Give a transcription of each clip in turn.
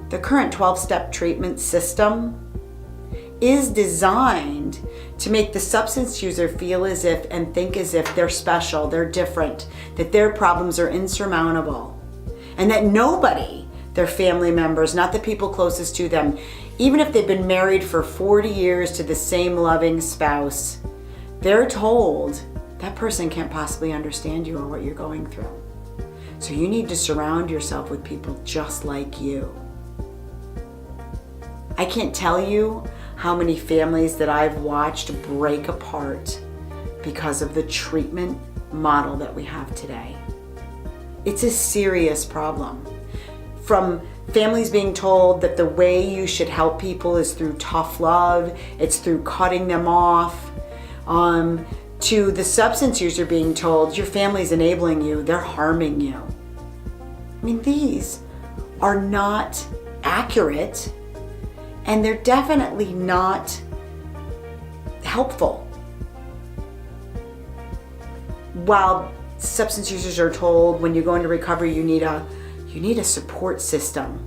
the current 12-step treatment system is designed to make the substance user feel as if and think as if they're special, they're different, that their problems are insurmountable, and that nobody, their family members, not the people closest to them, even if they've been married for 40 years to the same loving spouse, they're told that person can't possibly understand you or what you're going through. So you need to surround yourself with people just like you. I can't tell you how many families that I've watched break apart because of the treatment model that we have today. It's a serious problem. From families being told that the way you should help people is through tough love, it's through cutting them off, to the substance user being told your family's enabling you, they're harming you. I mean, these are not accurate, and they're definitely not helpful. While substance users are told when you go into recovery you need a support system.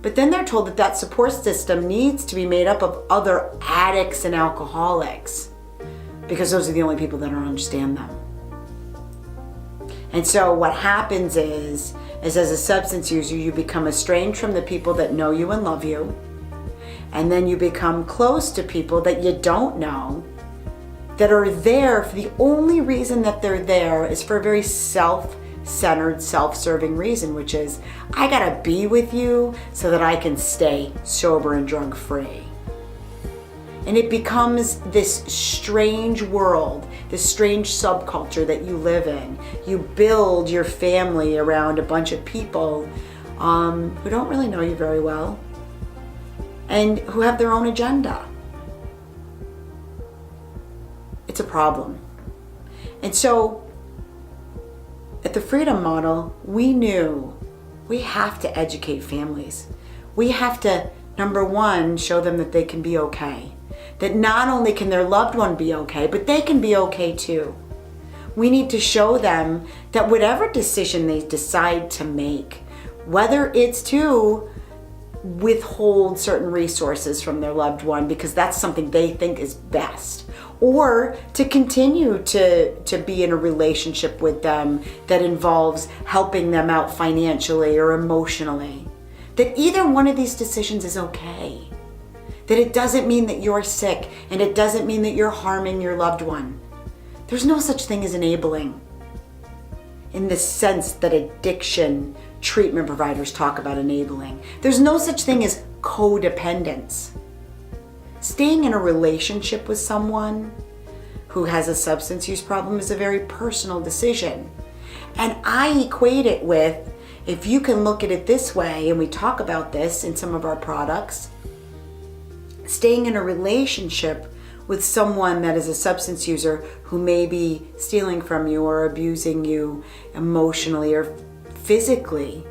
But then they're told that that support system needs to be made up of other addicts and alcoholics, because those are the only people that don't understand them. And so what happens is as a substance user, you become estranged from the people that know you and love you. And then you become close to people that you don't know, that are there for the only reason that they're there is for a very self-centered, self-serving reason, which is, I gotta be with you so that I can stay sober and drug-free. And it becomes this strange world, this strange subculture that you live in. You build your family around a bunch of people who don't really know you very well and who have their own agenda. It's a problem. And so at the Freedom Model, we knew we have to educate families. We have to, number one, show them that they can be okay. That not only can their loved one be okay, but they can be okay too. We need to show them that whatever decision they decide to make, whether it's to withhold certain resources from their loved one because that's something they think is best, or to continue to be in a relationship with them that involves helping them out financially or emotionally, that either one of these decisions is okay. That it doesn't mean that you're sick, and it doesn't mean that you're harming your loved one. There's no such thing as enabling in the sense that addiction treatment providers talk about enabling. There's no such thing as codependence. Staying in a relationship with someone who has a substance use problem is a very personal decision. And I equate it with, if you can look at it this way, and we talk about this in some of our products, staying in a relationship with someone that is a substance user who may be stealing from you or abusing you emotionally or physically,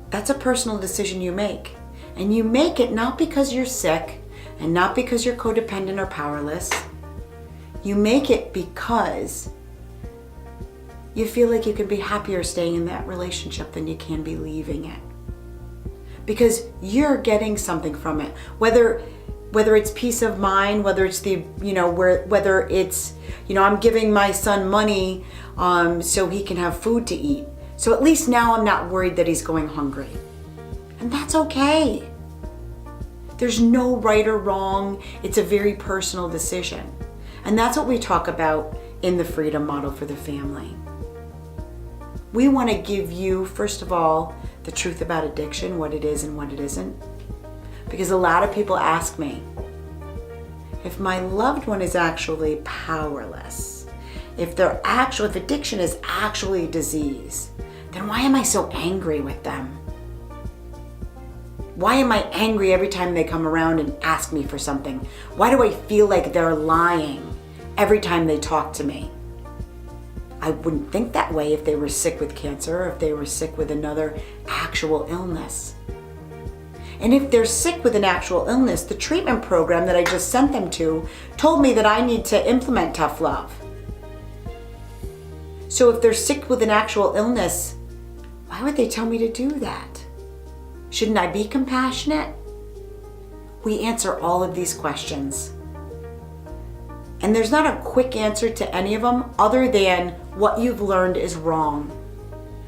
that's a personal decision you make. And you make it not because you're sick and not because you're codependent or powerless. You make it because you feel like you can be happier staying in that relationship than you can be leaving it. Because you're getting something from it, whether it's peace of mind, whether it's whether it's, I'm giving my son money so he can have food to eat. So at least now I'm not worried that he's going hungry. And that's okay. There's no right or wrong. It's a very personal decision. And that's what we talk about in the Freedom Model for the family. We want to give you, first of all, the truth about addiction, what it is and what it isn't. Because a lot of people ask me, if my loved one is actually powerless, if addiction is actually disease, then why am I so angry with them? Why am I angry every time they come around and ask me for something? Why do I feel like they're lying every time they talk to me? I wouldn't think that way if they were sick with cancer or if they were sick with another actual illness. And if they're sick with an actual illness, the treatment program that I just sent them to told me that I need to implement tough love. So if they're sick with an actual illness, why would they tell me to do that? Shouldn't I be compassionate? We answer all of these questions. And there's not a quick answer to any of them other than what you've learned is wrong.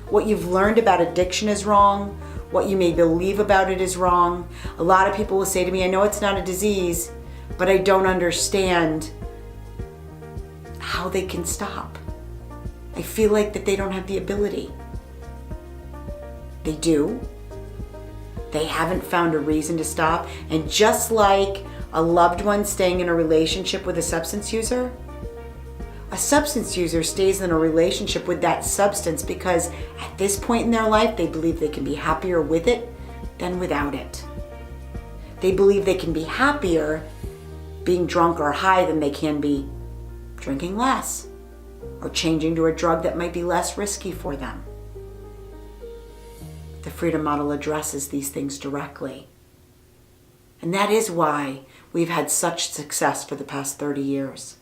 What you've learned about addiction is wrong. What you may believe about it is wrong. A lot of people will say to me, I know it's not a disease, but I don't understand how they can stop. I feel like that they don't have the ability. They do. They haven't found a reason to stop. And just like a loved one staying in a relationship with a substance user stays in a relationship with that substance because at this point in their life, they believe they can be happier with it than without it. They believe they can be happier being drunk or high than they can be drinking less or changing to a drug that might be less risky for them. The freedom model addresses these things directly. And that is why we've had such success for the past 30 years.